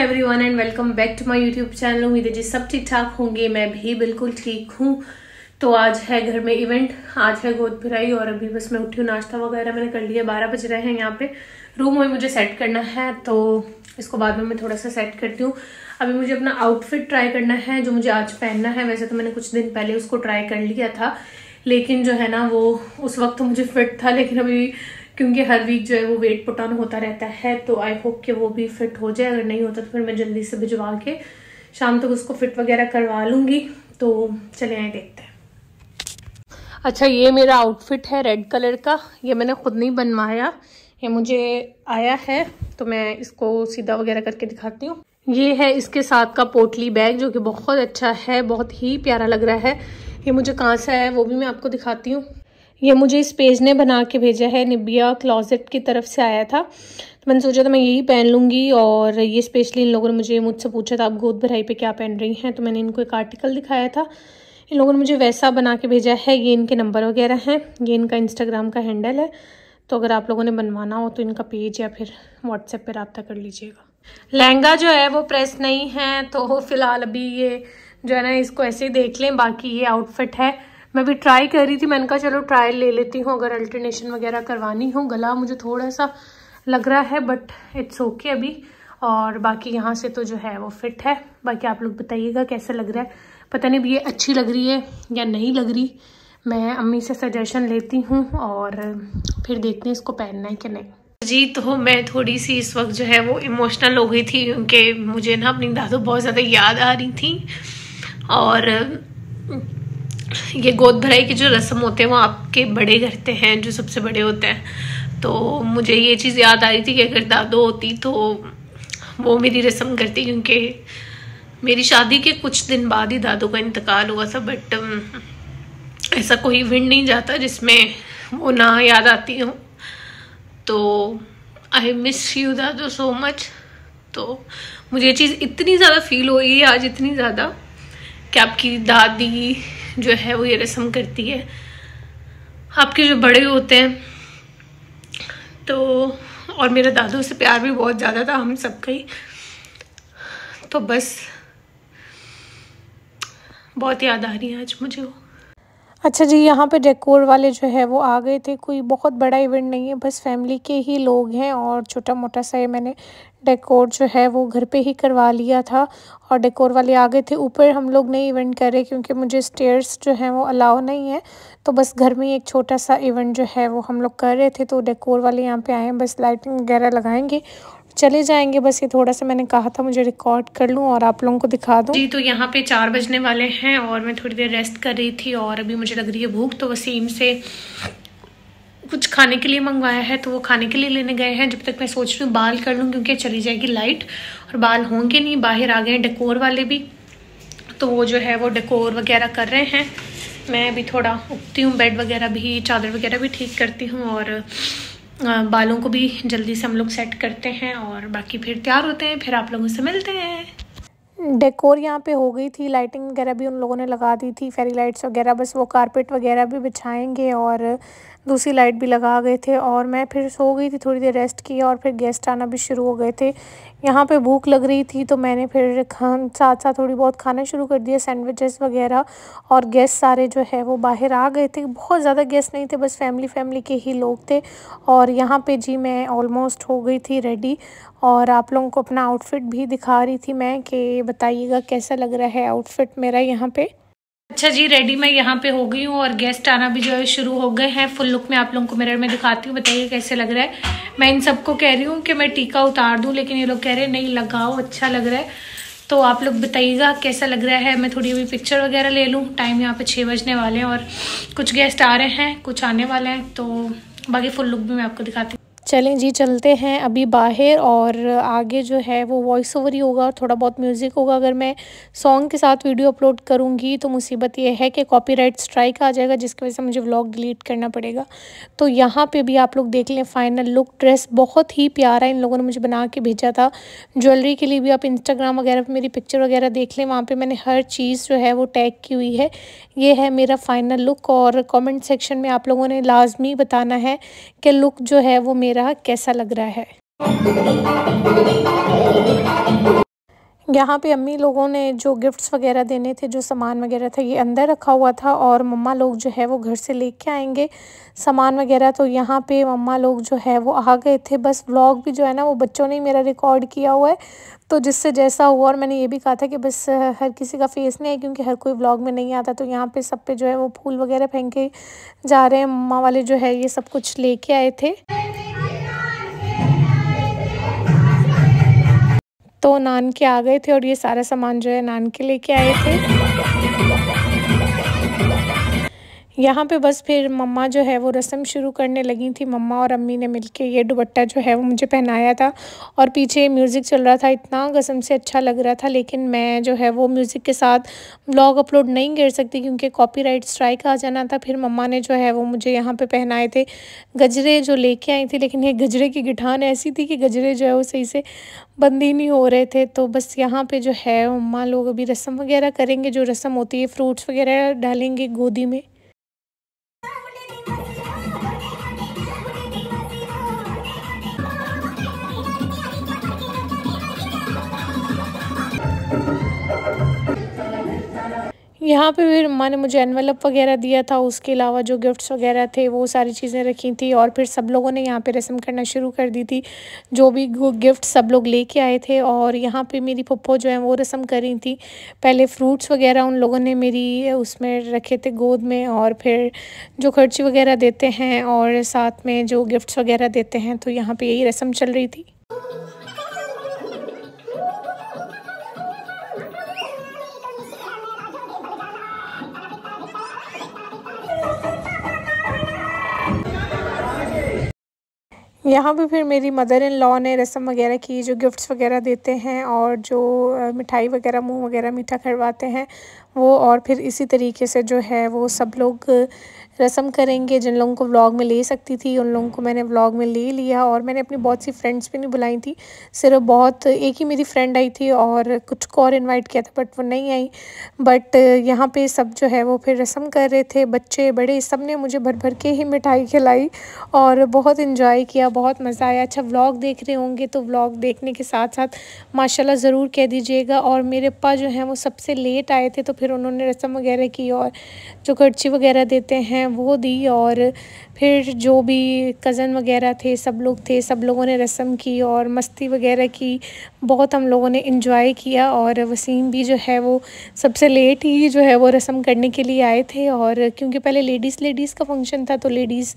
Everyone and welcome back to my YouTube channel. उम्मीद है जी सब ठीक ठाक होंगे, मैं भी बिल्कुल ठीक हूँ। तो आज है घर में इवेंट, आज है गोद भराई और अभी बस मैं उठी हूँ, नाश्ता वगैरह मैंने कर लिया। 12 बज रहे हैं। यहाँ पे रूम में मुझे सेट करना है तो इसको बाद में मैं थोड़ा सा सेट करती हूँ। अभी मुझे अपना आउटफिट ट्राई करना है जो मुझे आज पहनना है। वैसे तो मैंने कुछ दिन पहले उसको ट्राई कर लिया था, लेकिन जो है ना वो उस वक्त तो मुझे फिट था, लेकिन अभी क्योंकि हर वीक जो है वो वेट पुट ऑन होता रहता है तो आई होप कि वो भी फिट हो जाए। अगर नहीं होता तो फिर मैं जल्दी से भिजवा के शाम तक उसको फिट वगैरह करवा लूँगी। तो चले आए देखते हैं। अच्छा, ये मेरा आउटफिट है रेड कलर का। ये मैंने खुद नहीं बनवाया, ये मुझे आया है तो मैं इसको सीधा वगैरह करके दिखाती हूँ। ये है इसके साथ का पोटली बैग जो कि बहुत अच्छा है, बहुत ही प्यारा लग रहा है। ये मुझे कहाँ से आया है वो भी मैं आपको दिखाती हूँ। ये मुझे इस पेज ने बना के भेजा है, निबिया क्लॉजेट की तरफ से आया था। तो मैंने सोचा था मैं यही पहन लूँगी। और ये स्पेशली इन लोगों ने मुझसे पूछा था आप गोद भराई पे क्या पहन रही हैं, तो मैंने इनको एक आर्टिकल दिखाया था। इन लोगों ने मुझे वैसा बना के भेजा है। ये इनके नंबर वगैरह हैं, ये इनका इंस्टाग्राम का हैंडल है। तो अगर आप लोगों ने बनवाना हो तो इनका पेज या फिर व्हाट्सएप पर रब्ता कर लीजिएगा। लहंगा जो है वो प्रेस नहीं है, तो फिलहाल अभी ये जो है ना इसको ऐसे ही देख लें। बाकी ये आउटफिट है, मैं भी ट्राई कर रही थी, मैंने कहा चलो ट्रायल ले लेती हूँ अगर अल्टरनेशन वगैरह करवानी हो। गला मुझे थोड़ा सा लग रहा है बट इट्स ओके अभी। और बाकी यहाँ से तो जो है वो फिट है। बाकी आप लोग बताइएगा कैसा लग रहा है। पता नहीं ये अच्छी लग रही है या नहीं लग रही, मैं अम्मी से सजेशन लेती हूँ और फिर देखते हैं इसको पहनना है कि नहीं। जी, तो मैं थोड़ी सी इस वक्त जो है वो इमोशनल हो गई थी क्योंकि मुझे ना अपनी दादू बहुत ज़्यादा याद आ रही थी। और ये गोद भराई की जो रस्म होते हैं वो आपके बड़े करते हैं, जो सबसे बड़े होते हैं। तो मुझे ये चीज़ याद आ रही थी कि अगर दादू होती तो वो मेरी रस्म करती, क्योंकि मेरी शादी के कुछ दिन बाद ही दादू का इंतकाल हुआ था। बट ऐसा कोई इवेंट नहीं जाता जिसमें वो ना याद आती हो। तो I miss you Dadu so much. तो मुझे ये चीज़ इतनी ज़्यादा फील हो रही है आज, इतनी ज़्यादा कि आपकी दादी जो है वो ये रस्म करती है, आपके जो बड़े होते हैं। तो और मेरे दादू से प्यार भी बहुत ज़्यादा था हम सबका ही। तो बस बहुत याद आ रही है आज मुझे वो। अच्छा जी, यहाँ पे डेकोर वाले जो है वो आ गए थे। कोई बहुत बड़ा इवेंट नहीं है, बस फैमिली के ही लोग हैं और छोटा मोटा सा ये मैंने डेकोर जो है वो घर पे ही करवा लिया था। और डेकोर वाले आ गए थे। ऊपर हम लोग नहीं इवेंट कर रहे क्योंकि मुझे स्टेयर्स जो हैं वो अलाउ नहीं है, तो बस घर में ही एक छोटा सा इवेंट जो है वो हम लोग कर रहे थे। तो डेकोर वाले यहाँ पे आए हैं, बस लाइटिंग वगैरह लगाएंगे चले जाएंगे। बस ये थोड़ा सा मैंने कहा था मुझे रिकॉर्ड कर लूँ और आप लोगों को दिखा दूँ। जी, तो यहाँ पे 4 बजने वाले हैं और मैं थोड़ी देर रेस्ट कर रही थी और अभी मुझे लग रही है भूख। तो वसीम से कुछ खाने के लिए मंगवाया है तो वो खाने के लिए लेने गए हैं। जब तक मैं सोच रही हूँ बाल कर लूँ क्योंकि चली जाएगी लाइट और बाल होंगे नहीं। बाहर आ गए हैं डेकोर वाले भी, तो वो जो है वो डेकोर वगैरह कर रहे हैं। मैं अभी थोड़ा उठती हूँ, बेड वगैरह भी, चादर वगैरह भी ठीक करती हूँ और बालों को भी जल्दी से हम लोग सेट करते हैं और बाकी फिर तैयार होते हैं। फिर आप लोगों से मिलते हैं। डेकोर यहाँ पे हो गई थी, लाइटिंग वगैरह भी उन लोगों ने लगा दी थी, फेरी लाइट्स वगैरह। बस वो कारपेट वगैरह भी बिछाएंगे और दूसरी लाइट भी लगा गए थे। और मैं फिर सो गई थी, थोड़ी देर रेस्ट किया और फिर गेस्ट आना भी शुरू हो गए थे। यहाँ पे भूख लग रही थी तो मैंने फिर साथ साथ थोड़ी बहुत खाना शुरू कर दिया, सैंडविचेस वगैरह। और गेस्ट सारे जो है वो बाहर आ गए थे। बहुत ज़्यादा गेस्ट नहीं थे, बस फैमिली के ही लोग थे। और यहाँ पे जी मैं ऑलमोस्ट हो गई थी रेडी और आप लोगों को अपना आउटफिट भी दिखा रही थी मैं कि बताइएगा कैसा लग रहा है आउटफिट मेरा यहाँ पे। अच्छा जी, रेडी मैं यहाँ पे हो गई हूँ और गेस्ट आना भी जो है शुरू हो गए हैं। फुल लुक में आप लोगों को मिरर में दिखाती हूँ, बताइए कैसे लग रहा है। मैं इन सबको कह रही हूँ कि मैं टीका उतार दूँ, लेकिन ये लोग कह रहे हैं नहीं लगाओ, अच्छा लग रहा है। तो आप लोग बताइएगा कैसा लग रहा है। मैं थोड़ी अभी पिक्चर वगैरह ले लूँ। टाइम यहाँ पे 6 बजने वाले हैं और कुछ गेस्ट आ रहे हैं, कुछ आने वाले हैं। तो बाकी फुल लुक भी मैं आपको दिखाती हूँ। चलें जी, चलते हैं अभी बाहर। और आगे जो है वो वॉइस ओवर ही होगा और थोड़ा बहुत म्यूज़िक होगा। अगर मैं सॉन्ग के साथ वीडियो अपलोड करूँगी तो मुसीबत ये है कि कॉपीराइट स्ट्राइक आ जाएगा, जिसकी वजह से मुझे व्लॉग डिलीट करना पड़ेगा। तो यहाँ पे भी आप लोग देख लें फाइनल लुक। ड्रेस बहुत ही प्यारा इन लोगों ने मुझे बना के भेजा था। ज्वेलरी के लिए भी आप इंस्टाग्राम वगैरह पर मेरी पिक्चर वगैरह देख लें, वहाँ पर मैंने हर चीज़ जो है वो टैग की हुई है। ये है मेरा फाइनल लुक और कमेंट सेक्शन में आप लोगों ने लाजमी बताना है कि लुक जो है वो मेरा कैसा लग रहा है। यहाँ पे अम्मी लोगों ने जो गिफ्ट्स वगैरह देने थे, जो सामान वगैरह था, ये अंदर रखा हुआ था और मम्मा लोग जो है वो घर से लेके आएंगे सामान वगैरह। तो यहाँ पे मम्मा लोग जो है वो आ गए थे। बस व्लॉग भी जो है ना वो बच्चों ने ही मेरा रिकॉर्ड किया हुआ है, तो जिससे जैसा हुआ। और मैंने ये भी कहा था कि बस हर किसी का फेस नहीं है, क्योंकि हर कोई व्लॉग में नहीं आता। तो यहाँ पे सब पे जो है वो फूल वगैरह फेंक के जा रहे हैं। मम्मा वाले जो है ये सब कुछ लेके आए थे। तो नान के आ गए थे और ये सारा सामान जो है नान के लेके आए थे। यहाँ पे बस फिर मम्मा जो है वो रस्म शुरू करने लगी थी। मम्मा और अम्मी ने मिलके ये दुपट्टा जो है वो मुझे पहनाया था और पीछे म्यूज़िक चल रहा था। इतना कसम से अच्छा लग रहा था, लेकिन मैं जो है वो म्यूज़िक के साथ व्लॉग अपलोड नहीं कर सकती क्योंकि कॉपीराइट स्ट्राइक आ जाना था। फिर मम्मा ने जो है वो मुझे यहाँ पे पहनाए थे गजरे जो लेके आई थी, लेकिन ये गजरे की गिठान ऐसी थी कि गजरे जो है वो सही से बंद ही नहीं हो रहे थे। तो बस यहाँ पे जो है मम्मा लोग अभी रस्म वगैरह करेंगे, जो रस्म होती है, फ्रूट्स वगैरह डालेंगे गोदी में। यहाँ पे फिर मम्मा ने मुझे एनवेलप वगैरह दिया था, उसके अलावा जो गिफ्ट्स वगैरह थे वो सारी चीज़ें रखी थी। और फिर सब लोगों ने यहाँ पे रस्म करना शुरू कर दी थी, जो भी गिफ्ट सब लोग लेके आए थे। और यहाँ पे मेरी पप्पो जो है वो रस्म कर रही थी। पहले फ्रूट्स वगैरह उन लोगों ने मेरी उसमें रखे थे गोद में, और फिर जो खर्ची वगैरह देते हैं और साथ में जो गिफ्ट्स वगैरह देते हैं। तो यहाँ पर यही रस्म चल रही थी। यहाँ पे फिर मेरी मदर इन लॉ ने रस्म वगैरह की, जो गिफ्ट्स वगैरह देते हैं और जो मिठाई वगैरह मुंह वगैरह मीठा करवाते हैं वो। और फिर इसी तरीके से जो है वो सब लोग रस्म करेंगे। जिन लोगों को व्लॉग में ले सकती थी उन लोगों को मैंने व्लॉग में ले लिया। और मैंने अपनी बहुत सी फ्रेंड्स भी नहीं बुलाई थी, सिर्फ बहुत एक ही मेरी फ्रेंड आई थी और कुछ को और इन्वाइट किया था बट वो नहीं आई। बट यहाँ पे सब जो है वो फिर रस्म कर रहे थे, बच्चे बड़े सब ने मुझे भर भर के ही मिठाई खिलाई और बहुत इन्जॉय किया, बहुत मज़ा आया। अच्छा, व्लॉग देख रहे होंगे तो व्लॉग देखने के साथ साथ माशाल्लाह ज़रूर कह दीजिएगा। और मेरे पापा जो हैं वो सबसे लेट आए थे, तो फिर उन्होंने रस्म वगैरह की और जो खर्ची वगैरह देते हैं वो दी। और फिर जो भी कज़न वगैरह थे सब लोग थे, सब लोगों ने रस्म की और मस्ती वगैरह की, बहुत हम लोगों ने इन्जॉय किया। और वसीम भी जो है वो सबसे लेट ही जो है वो रस्म करने के लिए आए थे। और क्योंकि पहले लेडीज़ का फंक्शन था तो लेडीज़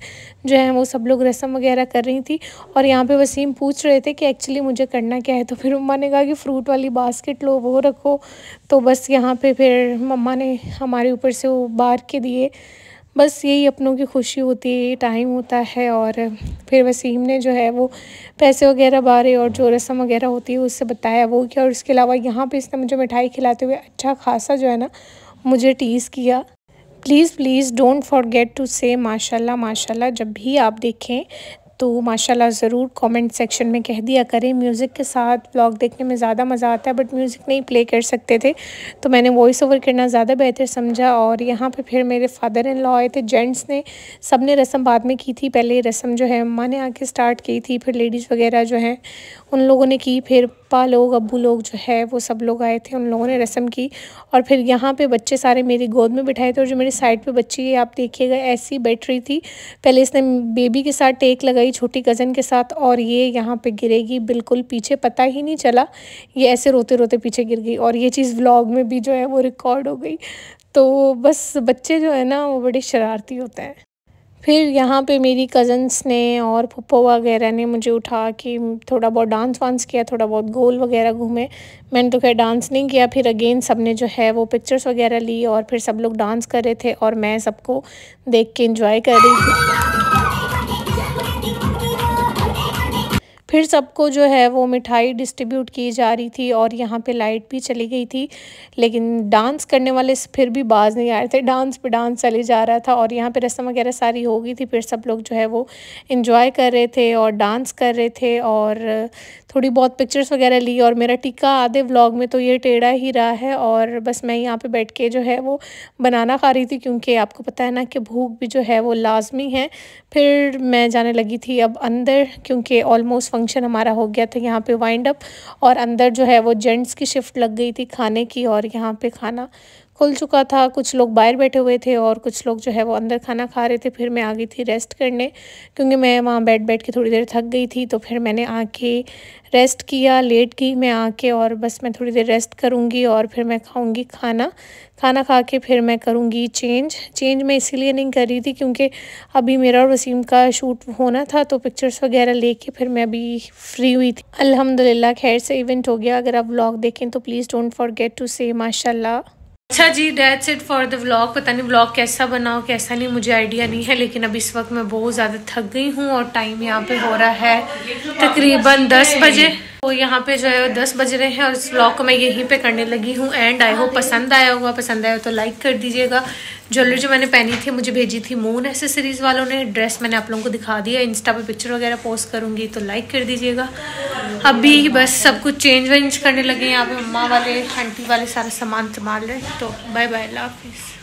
जो है वो सब लोग रस्म वगैरह कर रही थी। और यहाँ पे वसीम पूछ रहे थे कि एक्चुअली मुझे करना क्या है, तो फिर मम्मा ने कहा कि फ़्रूट वाली बास्केट लो, वो रखो। तो बस यहाँ पे फिर मम्मा ने हमारे ऊपर से वो बार के दिए। बस यही अपनों की खुशी होती है, ये टाइम होता है। और फिर वसीम ने जो है वो पैसे वगैरह बारे और जो रस्म वगैरह होती है उससे बताया वो किया। और इसके अलावा यहाँ पे इसने मुझे मिठाई खिलाते हुए अच्छा खासा जो है ना मुझे टीज़ किया। प्लीज़ डोंट फॉरगेट टू से माशाल्लाह माशाल्लाह जब भी आप देखें तो माशाल्लाह ज़रूर कमेंट सेक्शन में कह दिया करें। म्यूज़िक के साथ व्लॉग देखने में ज़्यादा मज़ा आता है, बट म्यूज़िक नहीं प्ले कर सकते थे तो मैंने वॉइस ओवर करना ज़्यादा बेहतर समझा। और यहाँ पे फिर मेरे फादर इन लॉ आए थे, जेंट्स ने, सब ने रस्म बाद में की थी। पहले रस्म जो है अम्मा ने आके स्टार्ट की थी, फिर लेडीज़ वगैरह जो हैं उन लोगों ने की, फिर पा लोग अब्बू लोग जो है वो सब लोग आए थे, उन लोगों ने रस्म की। और फिर यहाँ पे बच्चे सारे मेरी गोद में बिठाए थे। और जो मेरी साइड पे बच्ची है आप देखिएगा ऐसी बैठ रही थी, पहले इसने बेबी के साथ टेक लगाई छोटी कज़न के साथ और ये यहाँ पे गिरेगी बिल्कुल पीछे, पता ही नहीं चला, ये ऐसे रोते रोते पीछे गिर गई। और ये चीज़ व्लॉग में भी जो है वो रिकॉर्ड हो गई। तो बस बच्चे जो है ना वो बड़े शरारती होते हैं। फिर यहाँ पे मेरी कज़न्स ने और फूफो वगैरह ने मुझे उठा के थोड़ा बहुत डांस वांस किया, थोड़ा बहुत गोल वगैरह घूमे। मैंने तो खैर डांस नहीं किया। फिर अगेन सब ने जो है वो पिक्चर्स वगैरह ली और फिर सब लोग डांस कर रहे थे और मैं सबको देख के एंजॉय कर रही थी। फिर सबको जो है वो मिठाई डिस्ट्रीब्यूट की जा रही थी और यहाँ पे लाइट भी चली गई थी, लेकिन डांस करने वाले फिर भी बाज नहीं आ रहे थे, डांस पे डांस चले जा रहा था। और यहाँ पे रस्म वगैरह सारी हो गई थी, फिर सब लोग जो है वो एंजॉय कर रहे थे और डांस कर रहे थे और थोड़ी बहुत पिक्चर्स वगैरह ली। और मेरा टिक्का आधे व्लॉग में तो ये टेढ़ा ही रहा है और बस मैं यहाँ पे बैठ के जो है वो बनाना खा रही थी, क्योंकि आपको पता है ना कि भूख भी जो है वो लाजमी है। फिर मैं जाने लगी थी अब अंदर, क्योंकि ऑलमोस्ट फंक्शन हमारा हो गया था यहाँ पे वाइंड अप। और अंदर जो है वो जेंट्स की शिफ्ट लग गई थी खाने की, और यहाँ पे खाना खुल चुका था। कुछ लोग बाहर बैठे हुए थे और कुछ लोग जो है वो अंदर खाना खा रहे थे। फिर मैं आ गई थी रेस्ट करने, क्योंकि मैं वहाँ बैठ के थोड़ी देर थक गई थी। तो फिर मैंने आके रेस्ट किया, लेट गई मैं आके, और बस मैं थोड़ी देर रेस्ट करूँगी और फिर मैं खाऊँगी खाना खा के फिर मैं करूँगी चेंज मैं इसीलिए नहीं कर रही थी क्योंकि अभी मेरा और वसीम का शूट होना था, तो पिक्चर्स वगैरह लेके फिर मैं अभी फ्री हुई थी। अल्हम्दुलिल्लाह खैर से इवेंट हो गया। अगर आप व्लॉग देखें तो प्लीज़ डोंट फॉरगेट टू से माशाल्लाह। अच्छा जी, that's it for the vlog. पता नहीं व्लॉग कैसा बना हो कैसा नहीं, मुझे आइडिया नहीं है, लेकिन अभी इस वक्त मैं बहुत ज़्यादा थक गई हूँ और टाइम यहाँ पे हो रहा है तकरीबन 10 बजे। तो यहाँ पे जो है 10 बज रहे हैं और इस व्लॉग को मैं यहीं पे करने लगी हूँ एंड आई होप पसंद आया होगा। पसंद आया तो लाइक कर दीजिएगा। ज्वेलरी जो मैंने पहनी थी मुझे भेजी थी मून एक्सेसरीज वालों ने। ड्रेस मैंने आप लोगों को दिखा दिया, इंस्टा पे पिक्चर वगैरह पोस्ट करूँगी तो लाइक कर दीजिएगा। अभी बस सब कुछ चेंज वेंज करने लगे, यहाँ पे मम्मा वाले आंटी वाले सारा सामान संभाल रहे हैं। तो बाय बाय, अल्लाह हाफिज़।